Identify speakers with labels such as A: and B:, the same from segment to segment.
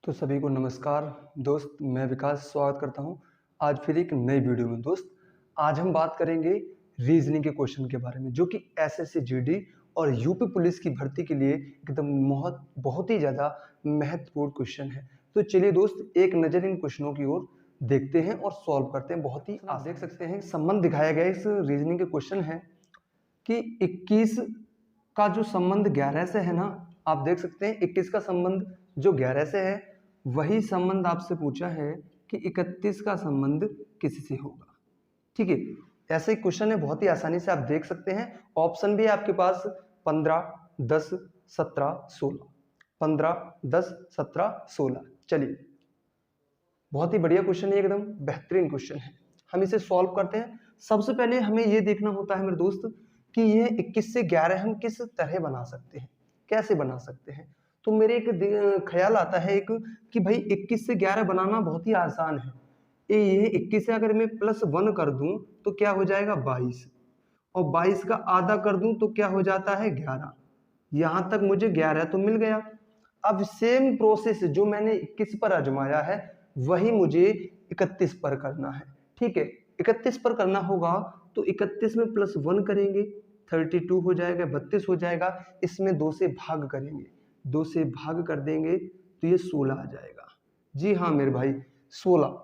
A: तो सभी को नमस्कार दोस्त, मैं विकास स्वागत करता हूं आज फिर एक नई वीडियो में। दोस्त, आज हम बात करेंगे रीजनिंग के क्वेश्चन के बारे में, जो कि एसएससी जीडी और यूपी पुलिस की भर्ती के लिए एकदम बहुत ही ज़्यादा महत्वपूर्ण क्वेश्चन है। तो चलिए दोस्त, एक नज़र इन क्वेश्चनों की ओर देखते हैं और सॉल्व करते हैं। बहुत ही आप देख सकते हैं संबंध दिखाया गया इस रीजनिंग के क्वेश्चन है कि 21 का जो संबंध 11 से है ना, आप देख सकते हैं 21 का संबंध जो 11 से है, वही संबंध आपसे पूछा है कि 31 का संबंध किसी से होगा। ठीक है, ऐसे ही क्वेश्चन है, बहुत ही आसानी से आप देख सकते हैं। ऑप्शन भी है आपके पास 15, 10, 17, 16। 15, 10, 17, 16। चलिए, बहुत ही बढ़िया क्वेश्चन है, एकदम बेहतरीन क्वेश्चन है। हम इसे सॉल्व करते हैं। सबसे पहले हमें यह देखना होता है मेरे दोस्त कि यह 21 से 11 हम किस तरह बना सकते हैं, कैसे बना सकते हैं। तो मेरे एक ख्याल आता है एक कि भाई 21 से 11 बनाना बहुत ही आसान है। ये 21 से अगर मैं +1 कर दूं तो क्या हो जाएगा 22, और 22 का आधा कर दूं तो क्या हो जाता है 11। यहां तक मुझे 11 तो मिल गया। अब सेम प्रोसेस जो मैंने 21 पर आजमाया है वही मुझे 31 पर करना है। ठीक है, 31 पर करना होगा तो 31 में +1 करेंगे, 32 हो जाएगा, 32 हो जाएगा। इसमें 2 से भाग करेंगे, 2 से भाग कर देंगे तो ये 16 आ जाएगा। जी हाँ मेरे भाई, 16।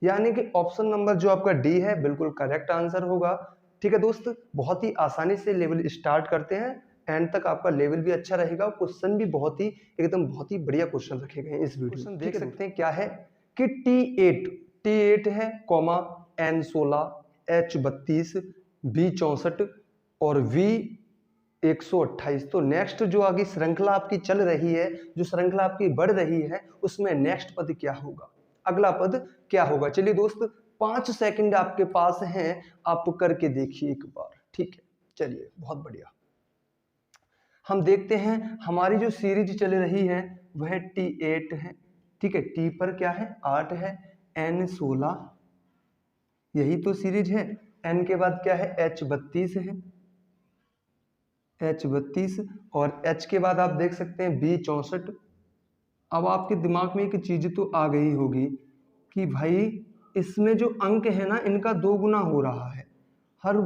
A: यानी कि ऑप्शन नंबर जो आपका डी है बिल्कुल करेक्ट आंसर होगा। ठीक है दोस्त, बहुत ही आसानी से लेवल स्टार्ट करते हैं, एंड तक आपका लेवल भी अच्छा रहेगा। क्वेश्चन भी बहुत ही बढ़िया क्वेश्चन रखे गए हैं इस वीडियो। क्वेश्चन देख सकते हैं क्या है कि T8 है, कॉमा N16, H32, B64 और V128। तो नेक्स्ट जो आगे श्रृंखला आपकी चल रही है, जो श्रृंखला आपकी बढ़ रही है, उसमें नेक्स्ट पद क्या होगा, अगला पद क्या होगा। चलिए दोस्त, 5 सेकंड आपके पास हैं, आप करके देखिए एक बार। ठीक है, चलिए, बहुत बढ़िया। हम देखते हैं हमारी जो सीरीज चल रही है वह T8 है। ठीक है, T पर क्या है 8 है, N16, यही तो सीरीज है। N के बाद क्या है H32 है, H32, और H के बाद आप देख सकते हैं B64। अब आपके दिमाग में एक चीज तो आ गई होगी कि भाई इसमें जो अंक है ना, इनका 2 गुना हो रहा है। हर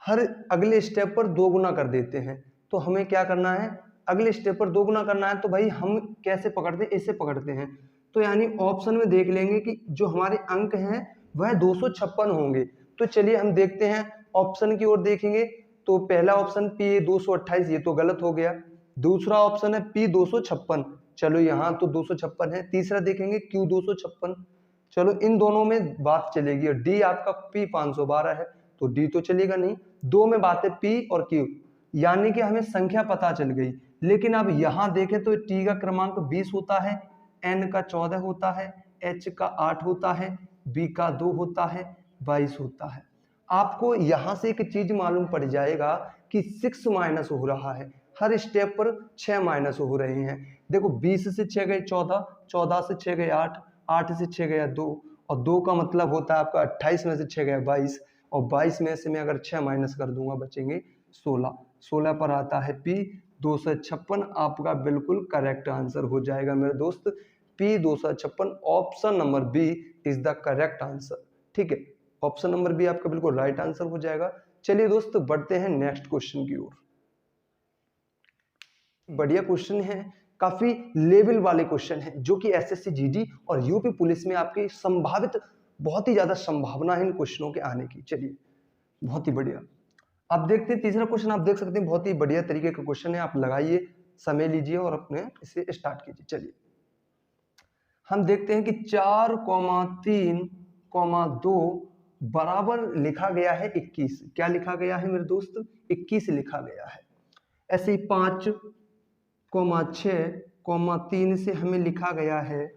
A: हर अगले स्टेप पर 2 गुना कर देते हैं। तो हमें क्या करना है, अगले स्टेप पर 2 गुना करना है। तो भाई हम कैसे पकड़ते हैं, ऐसे पकड़ते हैं। तो यानी ऑप्शन में देख लेंगे कि जो हमारे अंक हैं वह 256 होंगे। तो चलिए हम देखते हैं, ऑप्शन की ओर देखेंगे तो पहला ऑप्शन P 228, ये तो गलत हो गया। दूसरा ऑप्शन है P 256, चलो यहाँ तो 256 है। तीसरा देखेंगे Q 256, चलो इन दोनों में बात चलेगी। और डी आपका P 512 है, तो डी तो चलेगा नहीं। दो में बात है P और Q, यानी कि हमें संख्या पता चल गई। लेकिन अब यहां देखें तो T का क्रमांक 20 होता है, N का 14 होता है, H का 8 होता है, B का 2 होता है, 22 होता है। आपको यहां से एक चीज मालूम पड़ जाएगा कि 6 माइनस हो रहा है, हर स्टेप पर 6 माइनस हो रहे हैं। देखो 20 से 6 गए 14, 14 से 6 गए 8, 8 से 6 गया 2, और 2 का मतलब होता है आपका 28 में से 6 गया 22, और 22 में से मैं अगर 6 माइनस कर दूंगा बचेंगे 16। 16 पर आता है P 256, आपका बिल्कुल करेक्ट आंसर हो जाएगा मेरे दोस्त। P 256, option number B is the correct answer. ठीक है, ऑप्शन नंबर बी आपका बिल्कुल राइट आंसर हो जाएगा। चलिए दोस्त, बढ़ते हैं नेक्स्ट क्वेश्चन की ओर। बढ़िया क्वेश्चन है, काफी लेवल वाले क्वेश्चन है, जो कि एसएससी जीडी और यूपी पुलिस में आपकी संभावित बहुत ही ज्यादा संभावना है इन क्वेश्चनों के आने की। चलिए, बहुत ही बढ़िया। आप देखते हैं तीसरा क्वेश्चन, आप देख सकते हैं बहुत ही बढ़िया तरीके का क्वेश्चन है। आप लगाइए, समय लीजिए और अपने इसे स्टार्ट कीजिए। चलिए, हम देखते हैं कि 4,3,2 बराबर लिखा गया है 21। क्या लिखा गया है मेरे दोस्त, 21 लिखा गया है। ऐसे ही 5,6,3 से हमें लिखा गया है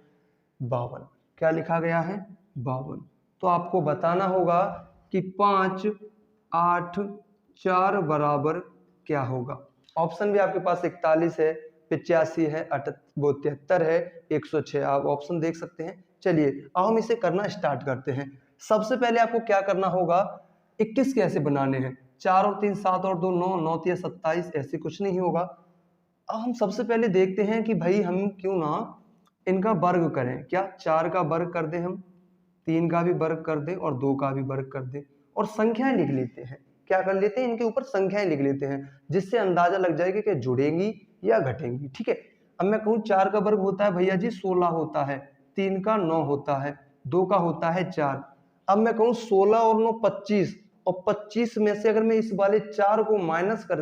A: 52। क्या लिखा गया है 52। तो आपको बताना होगा कि 5, 8, 4 बराबर क्या होगा। ऑप्शन भी आपके पास 41 है, 85 है, 73 है, 106। आप ऑप्शन देख सकते हैं। चलिए अब हम इसे करना स्टार्ट करते हैं। सबसे पहले आपको क्या करना होगा, 21 कैसे बनाने हैं। 4 और 3 7 और 2 9, 9 3 27, ऐसे कुछ नहीं होगा। अब हम सबसे पहले देखते हैं कि भाई हम क्यों ना इनका वर्ग करें, क्या 4 का वर्ग कर दें हम, 3 का भी वर्ग कर दें और 2 का भी वर्ग कर दें और संख्याएं लिख लेते हैं। क्या कर लेते हैं, इनके ऊपर संख्याएं लिख लेते हैं, जिससे अंदाजा लग जाएगा कि जुड़ेंगी या घटेंगी। ठीक है, अब मैं कहूँ 4 का वर्ग होता है भैया जी 16 होता है, 3 का 9 होता है, 2 का होता है 4। अब मैं कहूँ 16 और 9 25, और 25 में से अगर मैं इस वाले 4 को माइनस कर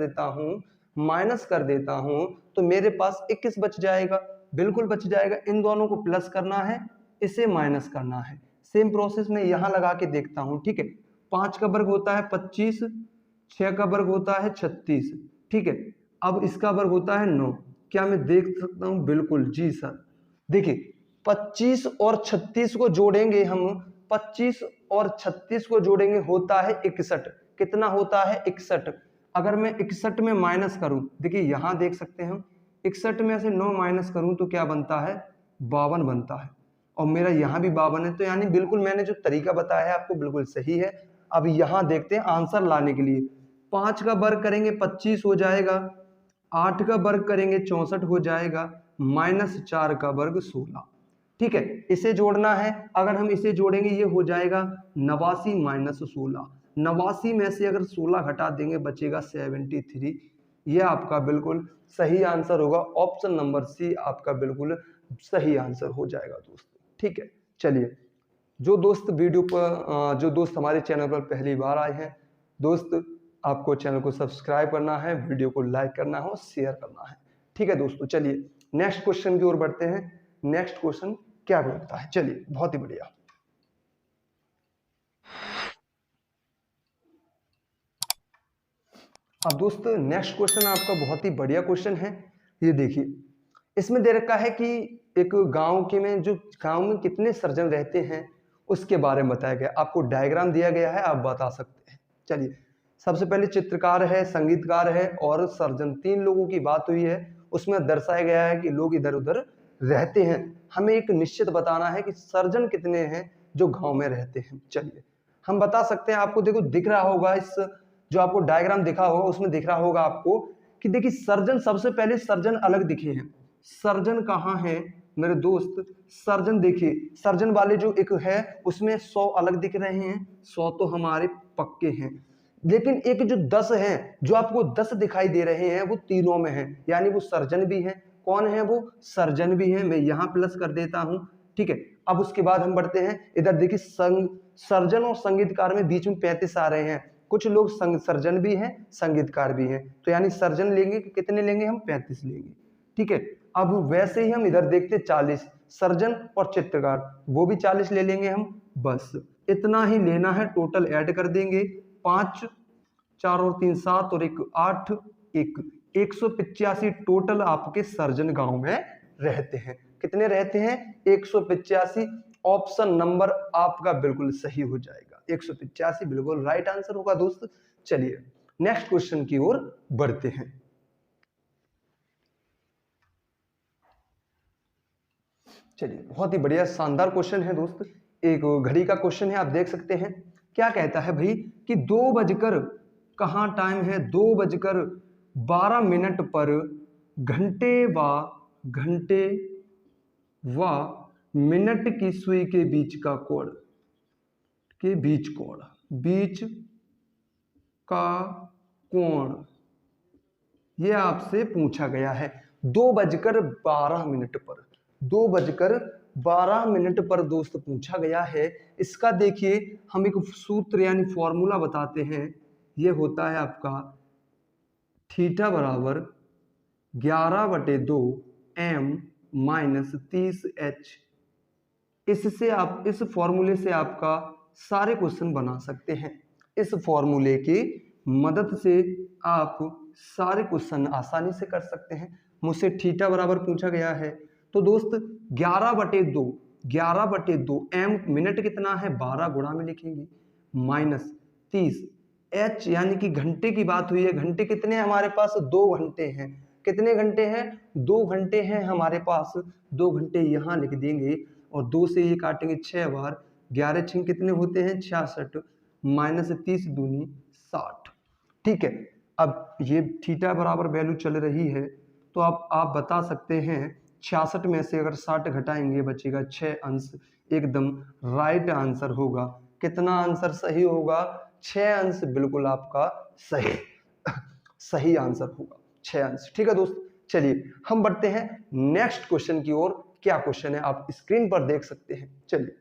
A: देता हूँ तो मेरे पास 21 बच जाएगा। बिल्कुल बच जाएगा। इन दोनों को प्लस करना है, इसे माइनस करना है। सेम प्रोसेस में यहां लगा के देखता हूं। ठीक है, 5 का वर्ग होता है 25, 6 का वर्ग होता है 36। ठीक है, अब इसका वर्ग होता है 9। क्या मैं देख सकता हूं? बिल्कुल जी सर। देखिए 25 और 36 को जोड़ेंगे हम, 25 और 36 को जोड़ेंगे होता है 61। कितना होता है? 61। अगर मैं 61 में माइनस करूं, देखिए यहां देख सकते हैं हम, 61 में से 9 माइनस करूं तो क्या बनता है? 52 बनता है। और मेरा यहाँ भी 52 है, तो यानी बिल्कुल मैंने जो तरीका बताया है आपको बिल्कुल सही है। अब यहाँ देखते हैं आंसर लाने के लिए। 5 का वर्ग करेंगे 25 हो जाएगा, 8 का वर्ग करेंगे 64 हो जाएगा, -4 का वर्ग 16। ठीक है, इसे जोड़ना है। अगर हम इसे जोड़ेंगे ये हो जाएगा 89 - 16। 89 में से अगर 16 घटा देंगे बचेगा 73। ये आपका बिल्कुल सही आंसर होगा। ऑप्शन नंबर सी आपका बिल्कुल सही आंसर हो जाएगा दोस्तों। ठीक है, चलिए जो दोस्त हमारे चैनल पर पहली बार आए हैं, दोस्त आपको चैनल को सब्सक्राइब करना है, वीडियो को लाइक करना है और शेयर करना है। ठीक है दोस्तों, चलिए नेक्स्ट क्वेश्चन की ओर बढ़ते हैं। नेक्स्ट क्वेश्चन क्या बोलता है? चलिए, बहुत ही बढ़िया। अब दोस्त नेक्स्ट क्वेश्चन आपका बहुत ही बढ़िया क्वेश्चन है। ये देखिए, इसमें दे रखा है कि एक गांव में कितने सर्जन रहते हैं उसके बारे में बताया गया। आपको डायग्राम दिया गया है, आप बता सकते हैं। चलिए, सबसे पहले चित्रकार है, संगीतकार है और सर्जन, 3 लोगों की बात हुई है। उसमें दर्शाया गया है कि लोग इधर उधर रहते हैं। हमें एक निश्चित बताना है कि सर्जन कितने हैं जो गांव में रहते हैं। चलिए हम बता सकते हैं। आपको देखो दिख रहा होगा, इस जो आपको डायग्राम दिखा होगा उसमें दिख रहा होगा आपको कि देखिए सर्जन, सबसे पहले सर्जन अलग दिखे हैं। सर्जन कहाँ है मेरे दोस्त? सर्जन देखिए, सर्जन वाले जो एक है उसमें 100 अलग दिख रहे हैं, 100 तो हमारे पक्के हैं। लेकिन एक जो 10 हैं, जो आपको 10 दिखाई दे रहे हैं, वो तीनों में है, यानी वो सर्जन भी है। कौन है वो? सर्जन भी है। मैं यहाँ प्लस कर देता हूँ। ठीक है, अब उसके बाद हम बढ़ते हैं इधर। देखिए सर्जन और संगीतकार में बीच में 35 आ रहे हैं। कुछ लोग सर्जन भी हैं, संगीतकार भी हैं, तो यानी सर्जन लेंगे कि कितने लेंगे हम? 35 लेंगे। ठीक है, अब वैसे ही हम इधर देखते 40, सर्जन और चित्रकार, वो भी 40 ले लेंगे हम। बस इतना ही लेना है, टोटल ऐड कर देंगे। 5, 4 और 3 7 और 1 8, 185 टोटल आपके सर्जन गांव में रहते हैं। कितने रहते हैं? 185। ऑप्शन नंबर आपका बिल्कुल सही हो जाएगा, 185 बिल्कुल राइट आंसर होगा दोस्त। चलिए नेक्स्ट क्वेश्चन की ओर बढ़ते हैं। चलिए, बहुत ही बढ़िया शानदार क्वेश्चन है दोस्त। एक घड़ी का क्वेश्चन है, आप देख सकते हैं। क्या कहता है भाई कि 2 बजकर, कहाँ टाइम है? 2:12 पर घंटे व मिनट की सुई के बीच का कोण, बीच का कोण ये आपसे पूछा गया है। 2:12 पर, 2:12 पर दोस्त पूछा गया है। इसका देखिए हम एक सूत्र यानी फॉर्मूला बताते हैं। ये होता है आपका थीटा बराबर 11/2 m - 30h। इससे आप, इस फॉर्मूले से आपका सारे क्वेश्चन बना सकते हैं। इस फॉर्मूले की मदद से आप सारे क्वेश्चन आसानी से कर सकते हैं। मुझसे थीटा बराबर पूछा गया है, तो दोस्त 11/2 m, मिनट कितना है? 12 गुणा में लिखेंगे, -30 h यानी कि घंटे की बात हुई है। घंटे कितने हमारे पास? 2 घंटे हैं। कितने घंटे हैं? 2 घंटे हैं हमारे पास। 2 घंटे यहाँ लिख देंगे और 2 से ये काटेंगे 6 बार, 11 6 कितने होते हैं? 66, -30 दूनी 60। ठीक है, अब ये थीटा बराबर वैल्यू चल रही है, तो आप बता सकते हैं 66 में से अगर 60 घटाएंगे बचेगा 6 अंश, एकदम राइट आंसर होगा। कितना आंसर सही होगा? 6 अंश बिल्कुल आपका सही सही आंसर होगा, 6 अंश। ठीक है दोस्त, चलिए हम बढ़ते हैं नेक्स्ट क्वेश्चन की ओर। क्या क्वेश्चन है आप स्क्रीन पर देख सकते हैं। चलिए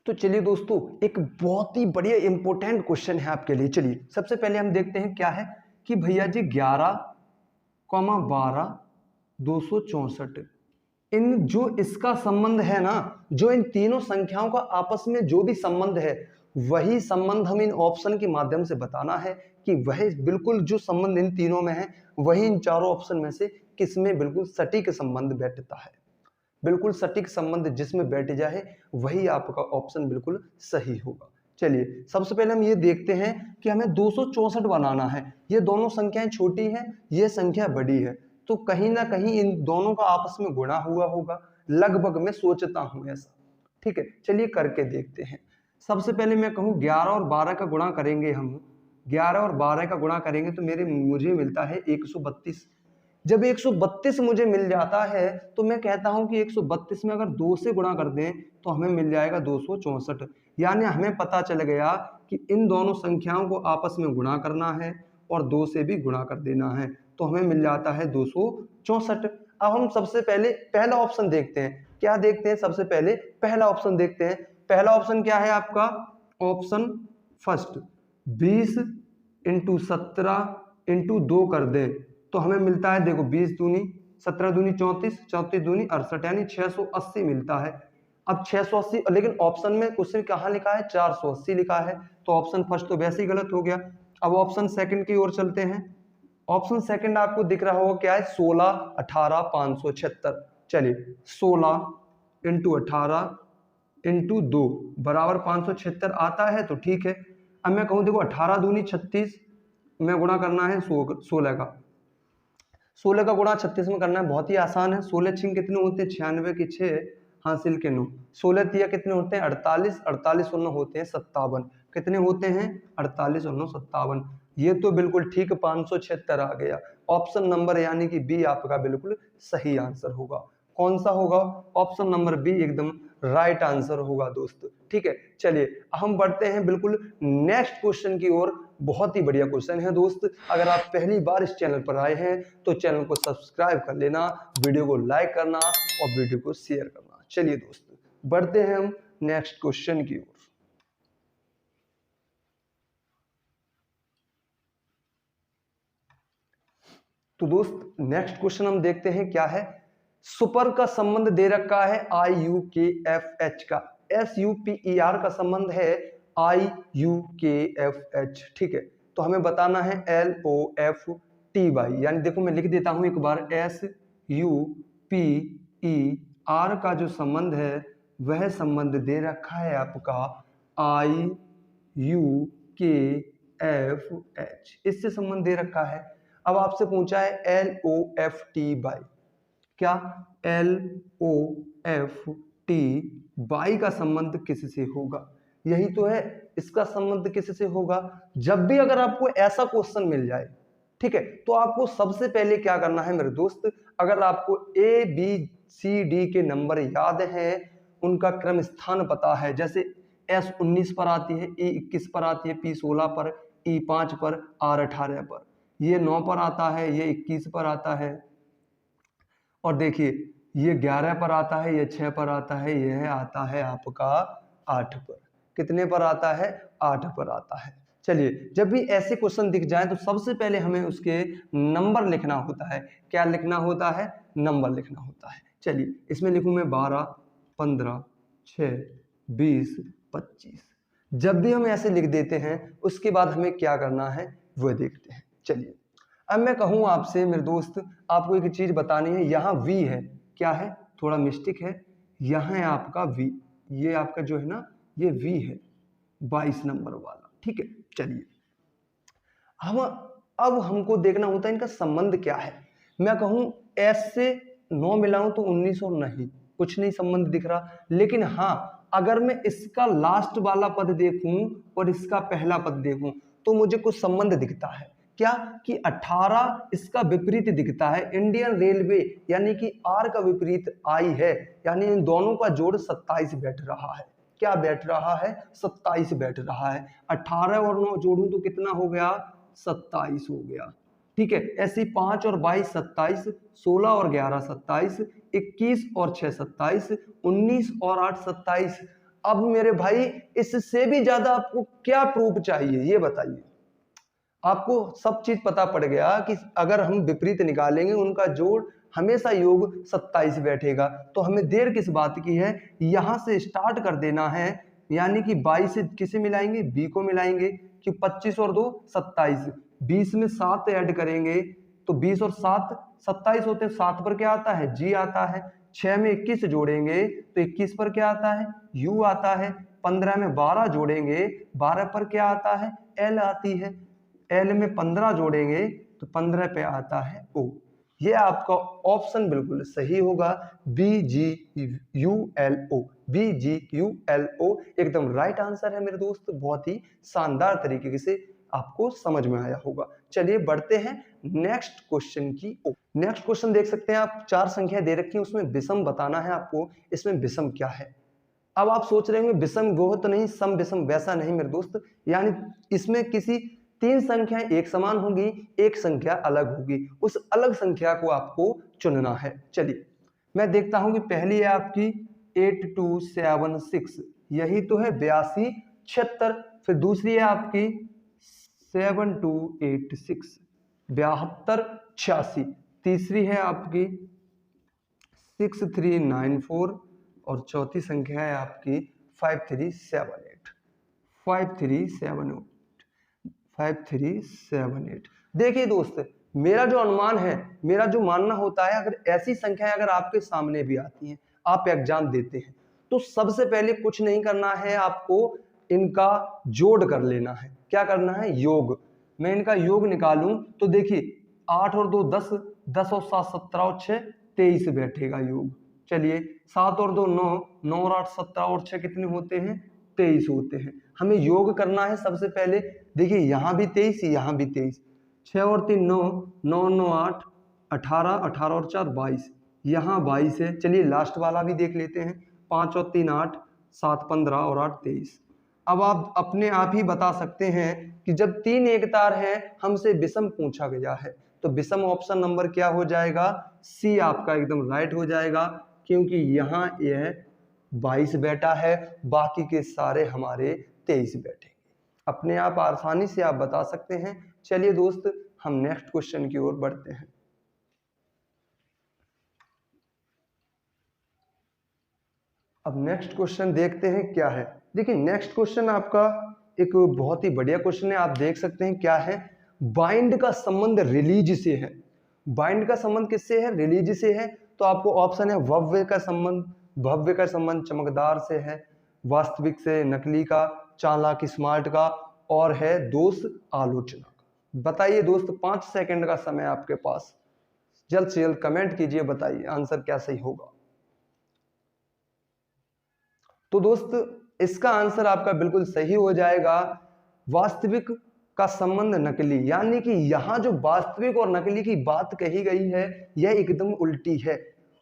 A: तो चलिए दोस्तों, एक बहुत ही बढ़िया इंपॉर्टेंट क्वेश्चन है आपके लिए। चलिए सबसे पहले हम देखते हैं क्या है कि भैया जी 11,12 264, इन जो इसका संबंध है ना, जो इन तीनों संख्याओं का आपस में जो भी संबंध है, वही संबंध हम इन ऑप्शन के माध्यम से बताना है कि वह बिल्कुल जो संबंध इन तीनों में है वही इन चारों ऑप्शन में से किसमें बिल्कुल सटीक संबंध बैठता है। बिल्कुल सटीक संबंध जिसमें बैठ जाए वही आपका ऑप्शन बिल्कुल सही होगा। चलिए सबसे पहले हम ये देखते हैं कि हमें 264 बनाना है। ये दोनों संख्याएं छोटी हैं, ये संख्या बड़ी है, तो कहीं ना कहीं इन दोनों का आपस में गुणा हुआ होगा, लगभग मैं सोचता हूं ऐसा। ठीक है, चलिए करके देखते हैं। सबसे पहले मैं कहूँ 11 और 12 का गुणा करेंगे हम, 11 और 12 का गुणा करेंगे तो मुझे मिलता है 132। जब 132 मुझे मिल जाता है तो मैं कहता हूं कि 132 में अगर 2 से गुणा कर दें तो हमें मिल जाएगा 264। यानी हमें पता चल गया कि इन दोनों संख्याओं को आपस में गुणा करना है और 2 से भी गुणा कर देना है, तो हमें मिल जाता है 264। अब हम सबसे पहले पहला ऑप्शन देखते हैं। क्या देखते हैं? सबसे पहले पहला ऑप्शन देखते हैं। पहला ऑप्शन क्या है आपका? ऑप्शन फर्स्ट, 20 इंटू 17 इंटू 2 कर दे तो हमें मिलता है, देखो 20 दूनी 17 दूनी 34, 34 दूनी 68, यानी 680 मिलता है। अब 680, लेकिन ऑप्शन में क्वेश्चन कहाँ लिखा है? 480 लिखा है, तो ऑप्शन फर्स्ट तो वैसे ही गलत हो गया। अब ऑप्शन सेकंड की ओर चलते हैं। ऑप्शन सेकंड आपको दिख रहा होगा क्या है? 16 18 576। चलिए 16 इंटू 18 इंटू 2 बराबर 576 आता है तो ठीक है। अब मैं कहूँ देखो 18 दूनी 36 में गुणा करना है 16 का, 16 का गुणा 36 में करना है, बहुत ही आसान है। 16 छिंग कितने होते हैं? 96 की 6 हासिल के 9, 16 तिया कितने होते हैं? 48, 48 और 9 होते हैं 57। कितने होते हैं? 48 और 9 57। ये तो बिल्कुल ठीक 576 आ गया। ऑप्शन नंबर यानी कि बी आपका बिल्कुल सही आंसर होगा। कौन सा होगा? ऑप्शन नंबर बी एकदम राइट आंसर होगा दोस्त। ठीक है, चलिए हम बढ़ते हैं बिल्कुल नेक्स्ट क्वेश्चन की ओर। बहुत ही बढ़िया क्वेश्चन है दोस्त। अगर आप पहली बार इस चैनल पर आए हैं तो चैनल को सब्सक्राइब कर लेना, वीडियो को लाइक करना और वीडियो को शेयर करना। चलिए दोस्त बढ़ते हैं हम नेक्स्ट क्वेश्चन की ओर। तो दोस्त नेक्स्ट क्वेश्चन हम देखते हैं क्या है। सुपर का संबंध दे रखा है IUKFH का, SUPER का संबंध है IUKFH। ठीक है, तो हमें बताना है LOFTY, यानी देखो मैं लिख देता हूं एक बार, SUPER का जो संबंध है वह संबंध दे रखा है आपका IUKFH, इससे संबंध दे रखा है। अब आपसे पूछा है LOFTY, क्या LOFTY का संबंध किससे होगा? यही तो है, इसका संबंध किससे होगा? जब भी अगर आपको ऐसा क्वेश्चन मिल जाए, ठीक है, तो आपको सबसे पहले क्या करना है मेरे दोस्त, अगर आपको ABCD के नंबर याद हैं, उनका क्रम स्थान पता है, जैसे S19 पर आती है, E21 पर आती है, P16 पर, E5 पर, R18 पर, ये 9 पर आता है, ये 21 पर आता है, और देखिए ये 11 पर आता है, ये 6 पर आता है, यह आता है आपका 8 पर। कितने पर आता है? 8 पर आता है। चलिए जब भी ऐसे क्वेश्चन दिख जाए तो सबसे पहले हमें उसके नंबर लिखना होता है। क्या लिखना होता है? नंबर लिखना होता है। चलिए इसमें लिखूं मैं 12 15 6 20 25। जब भी हम ऐसे लिख देते हैं उसके बाद हमें क्या करना है वो देखते हैं। चलिए अब मैं कहूँ आपसे मेरे दोस्त, आपको एक चीज बतानी है, यहाँ V है, क्या है, थोड़ा मिस्टेक है, यहाँ है आपका V, ये आपका जो है ना ये V है 22 नंबर वाला, ठीक है। चलिए हम अब हमको देखना होता है इनका संबंध क्या है। मैं कहूं S से 9 मिलाऊं तो 19 और नहीं, कुछ नहीं संबंध दिख रहा। लेकिन हाँ, अगर मैं इसका लास्ट वाला पद देखूं और इसका पहला पद देखूं तो मुझे कुछ संबंध दिखता है। क्या कि 18 इसका विपरीत दिखता है, इंडियन रेलवे, यानी कि R का विपरीत I है, यानी इन दोनों का जोड़ 27 बैठ रहा है। क्या बैठ रहा है, 27 बैठ रहा है। 18 और 9 जोड़ूं तो कितना हो गया, 27 हो गया, ठीक है। ऐसे 5 और 22 27, 16 और 11 27, 21 और 6 27, 19 और 8 27। अब मेरे भाई इससे भी ज्यादा आपको क्या प्रूफ चाहिए, ये बताइए। आपको सब चीज पता पड़ गया कि अगर हम विपरीत निकालेंगे उनका जोड़ हमेशा योग 27 बैठेगा, तो हमें देर किस बात की है, यहां से स्टार्ट कर देना है। यानी कि 22 से किसे मिलाएंगे, बी को मिलाएंगे, कि 25 और 2 27, 20 में 7 ऐड करेंगे तो 20 और 7 27 होते हैं, 7 पर क्या आता है, जी आता है। 6 में 21 जोड़ेंगे तो 21 पर क्या आता है, यू आता है। 15 में 12 जोड़ेंगे, 12 पर क्या आता है, एल आती है। एल में 15 जोड़ेंगे तो 15 पे आता है ओ। ये आपका ऑप्शन बिल्कुल सही होगा, BGULO, BGULO एकदम राइट आंसर है मेरे दोस्त। बहुत ही शानदार तरीके से आपको समझ में आया होगा। चलिए बढ़ते हैं नेक्स्ट क्वेश्चन की ओर। नेक्स्ट क्वेश्चन देख सकते हैं आप, 4 संख्या दे रखी है, उसमें विषम बताना है आपको, इसमें विषम क्या है। अब आप सोच रहे होंगे विषम वो तो नहीं, सम विषम, वैसा नहीं मेरे दोस्त। यानी इसमें किसी 3 संख्याएं एक समान होगी, एक संख्या अलग होगी, उस अलग संख्या को आपको चुनना है। चलिए मैं देखता हूं कि पहली है आपकी 8276, यही तो है 82 76। फिर दूसरी है आपकी 7286 72 86। तीसरी है आपकी 6394 और चौथी संख्या है आपकी 5378 5378 5378। देखिए दोस्त, मेरा जो अनुमान है, मेरा जो मानना होता है, अगर ऐसी संख्याएं अगर आपके सामने भी आती हैं, आप एग्जाम देते हैं, तो सबसे पहले कुछ नहीं करना है, आपको इनका जोड़ कर लेना है। क्या करना है, योग। मैं इनका योग निकालूं तो देखिए 8 और 2 10, 10 और 7 17 और 6 23 बैठेगा योग। चलिए 7 और 2 9, 9 और 8 17 और 6 कितने होते हैं, 23 होते हैं। हमें योग करना है सबसे पहले। देखिए यहाँ भी 23, यहाँ भी 23, 6 और 3 9, 9 9 8 18, 18 और 4 22, यहाँ 22 है। चलिए लास्ट वाला भी देख लेते हैं, 5 और 3 8, 7 15 और 8 23। अब आप अपने आप ही बता सकते हैं कि जब 3 एक तार है, हमसे विषम पूछा गया है, तो विषम ऑप्शन नंबर क्या हो जाएगा, सी आपका एकदम राइट हो जाएगा, क्योंकि यहाँ यह 22 बैठा है, बाकी के सारे हमारे 23 बैठे। अपने आप आसानी से आप बता सकते हैं। चलिए दोस्त हम नेक्स्ट क्वेश्चन की ओर बढ़ते हैं। अब नेक्स्ट क्वेश्चन देखते हैं क्या है। देखिए नेक्स्ट क्वेश्चन आपका एक बहुत ही बढ़िया क्वेश्चन है, आप देख सकते हैं क्या है, बाइंड का संबंध रिलीज से है। बाइंड का संबंध किससे है, रिलीज से है। तो आपको ऑप्शन है भव्य का संबंध, भव्य का संबंध चमकदार से है, वास्तविक से नकली का, चालाक स्मार्ट का, और है दोष आलोचना का। बताइए दोस्त, 5 सेकंड का समय आपके पास, जल्द से जल्द कमेंट कीजिए, बताइए आंसर क्या सही होगा। तो दोस्त इसका आंसर आपका बिल्कुल सही हो जाएगा, वास्तविक का संबंध नकली। यानी कि यहाँ जो वास्तविक और नकली की बात कही गई है, यह एकदम उल्टी है।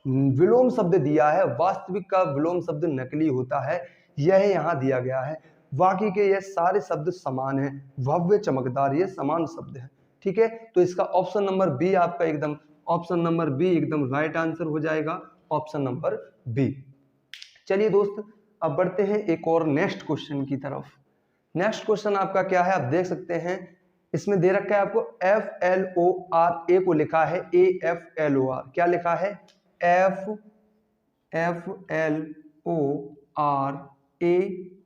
A: विलोम शब्द दिया है, वास्तविक का विलोम शब्द नकली होता है, यह यहाँ दिया गया है। बाकी के ये सारे शब्द समान हैं, भव्य चमकदार ये समान शब्द है, ठीक है। तो इसका ऑप्शन नंबर बी आपका एकदम, ऑप्शन नंबर बी एकदम राइट आंसर हो जाएगा, ऑप्शन नंबर बी। चलिए दोस्त अब बढ़ते हैं एक और नेक्स्ट क्वेश्चन की तरफ। नेक्स्ट क्वेश्चन आपका क्या है, आप देख सकते हैं, इसमें दे रखा है आपको FLOR, ए को लिखा है AFLOR, क्या लिखा है, FLOR, ए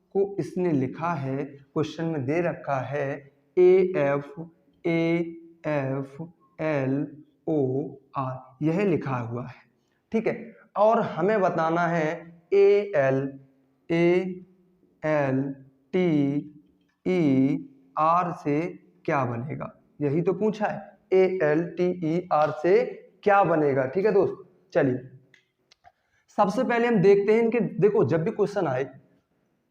A: को इसने लिखा है, क्वेश्चन में दे रखा है AFAF LOR यह लिखा हुआ है, ठीक है। और हमें बताना है ALTER से क्या बनेगा, यही तो पूछा है, ALTER से क्या बनेगा, ठीक है दोस्त। चलिए सबसे पहले हम देखते हैं कि देखो जब भी क्वेश्चन आए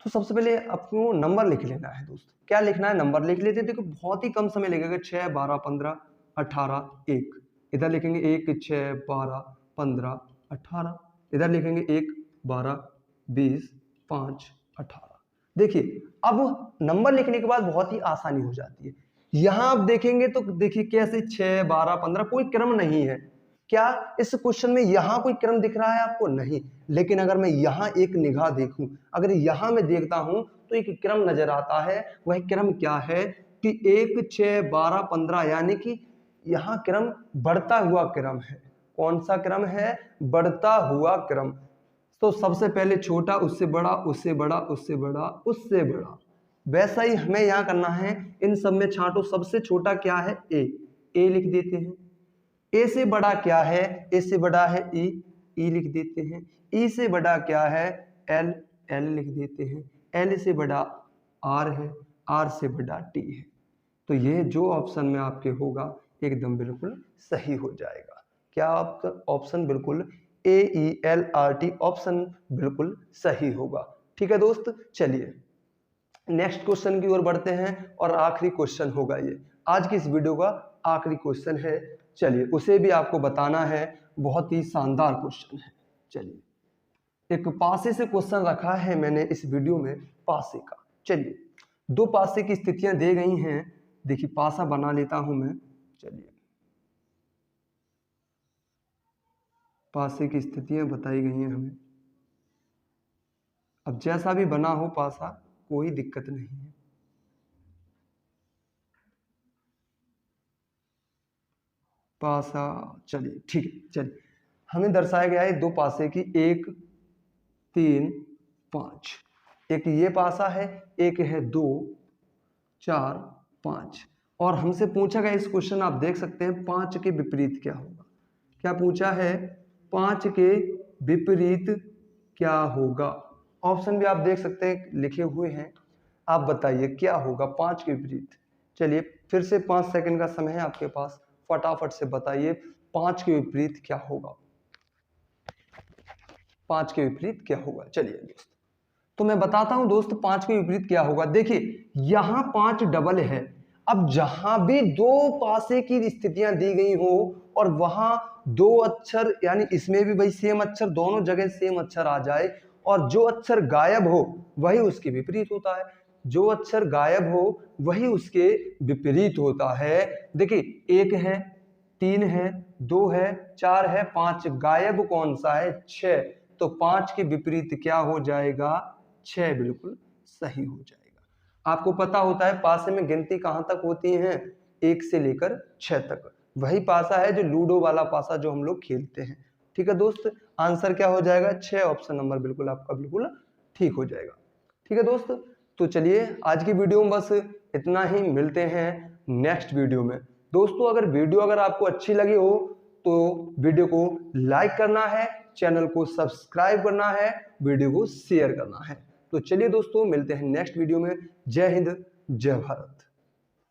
A: तो सबसे पहले आपको नंबर लिख लेना है दोस्त। क्या लिखना है, नंबर लिख लेते हैं। देखो बहुत ही कम समय लगेगा, 6, 12, 15, 18, 1, इधर लिखेंगे 1, 6, 12, 15, 18, इधर लिखेंगे 1, 12, 20, 5, 18। देखिए अब नंबर लिखने के बाद बहुत ही आसानी हो जाती है। यहां आप देखेंगे तो देखिए कैसे 6, 12, 15 कोई क्रम नहीं है। क्या इस क्वेश्चन में यहां कोई क्रम दिख रहा है आपको? नहीं। लेकिन अगर मैं यहां एक निगाह देखूं, अगर यहां मैं देखता हूं तो एक क्रम नजर आता है। वह क्रम क्या है कि 1, 6, 12, 15, यानी कि यहाँ क्रम बढ़ता हुआ क्रम है। कौन सा क्रम है? बढ़ता हुआ क्रम। तो सबसे पहले छोटा, उससे बड़ा, उससे बड़ा, उससे बड़ा, उससे बड़ा। वैसा ही हमें यहाँ करना है, इन सब में छांटो। सबसे छोटा क्या है? ए लिख देते हैं। ए से बड़ा क्या है? ए से बड़ा है ई लिख देते हैं। ई से बड़ा क्या है? एल लिख देते हैं। एल से बड़ा आर है, आर से बड़ा टी है। तो ये जो ऑप्शन में आपके होगा एकदम बिल्कुल सही हो जाएगा। क्या आपका ऑप्शन बिल्कुल AELRT ऑप्शन बिल्कुल सही होगा, ठीक है दोस्त। चलिए नेक्स्ट क्वेश्चन की ओर बढ़ते हैं और आखिरी क्वेश्चन होगा, ये आज की इस वीडियो का आखिरी क्वेश्चन है। चलिए उसे भी आपको बताना है, बहुत ही शानदार क्वेश्चन है। चलिए एक पासे से क्वेश्चन रखा है मैंने इस वीडियो में, पासे का। चलिए दो पासे की स्थितियां दे गई हैं। देखिए पासा बना लेता हूं मैं। चलिए पासे की स्थितियां बताई गई हैं हमें। अब जैसा भी बना हो पासा, कोई दिक्कत नहीं है। पासा चलिए ठीक है। चलिए हमें दर्शाया गया है दो पासे की, 1, 3, 5। एक ये पासा है, एक है 2, 4, 5। और हमसे पूछा गया इस क्वेश्चन, आप देख सकते हैं 5 के विपरीत क्या होगा। क्या पूछा है? 5 के विपरीत क्या होगा। ऑप्शन भी आप देख सकते हैं लिखे हुए हैं। आप बताइए क्या होगा 5 के विपरीत। चलिए फिर से 5 सेकंड का समय है आपके पास, फटाफट से बताइए 5 के विपरीत क्या होगा। 5 के विपरीत क्या होगा। चलिए दोस्त तो मैं बताता हूं दोस्त 5 के विपरीत क्या होगा। देखिए यहां 5 डबल है। अब जहां भी दो पासे की स्थितियां दी गई हो और वहां दो अक्षर, यानी इसमें भी भाई सेम अक्षर, दोनों जगह सेम अक्षर आ जाए और जो अक्षर गायब हो वही उसके विपरीत होता है। जो अक्षर गायब हो वही उसके विपरीत होता है। देखिए 1 है, 3 है, 2 है, 4 है, 5, गायब कौन सा है? 6। तो 5 के विपरीत क्या हो जाएगा? 6 बिल्कुल सही हो जाएगा। आपको पता होता है पासे में गिनती कहां तक होती है? 1 से लेकर 6 तक। वही पासा है जो लूडो वाला पासा जो हम लोग खेलते हैं, ठीक है दोस्त। आंसर क्या हो जाएगा? 6। ऑप्शन नंबर बिल्कुल आपका बिल्कुल ठीक हो जाएगा, ठीक है दोस्त। तो चलिए आज की वीडियो में बस इतना ही, मिलते हैं नेक्स्ट वीडियो में। दोस्तों अगर वीडियो आपको अच्छी लगी हो तो वीडियो को लाइक करना है, चैनल को सब्सक्राइब करना है, वीडियो को शेयर करना है। तो चलिए दोस्तों मिलते हैं नेक्स्ट वीडियो में। जय हिंद, जय भारत।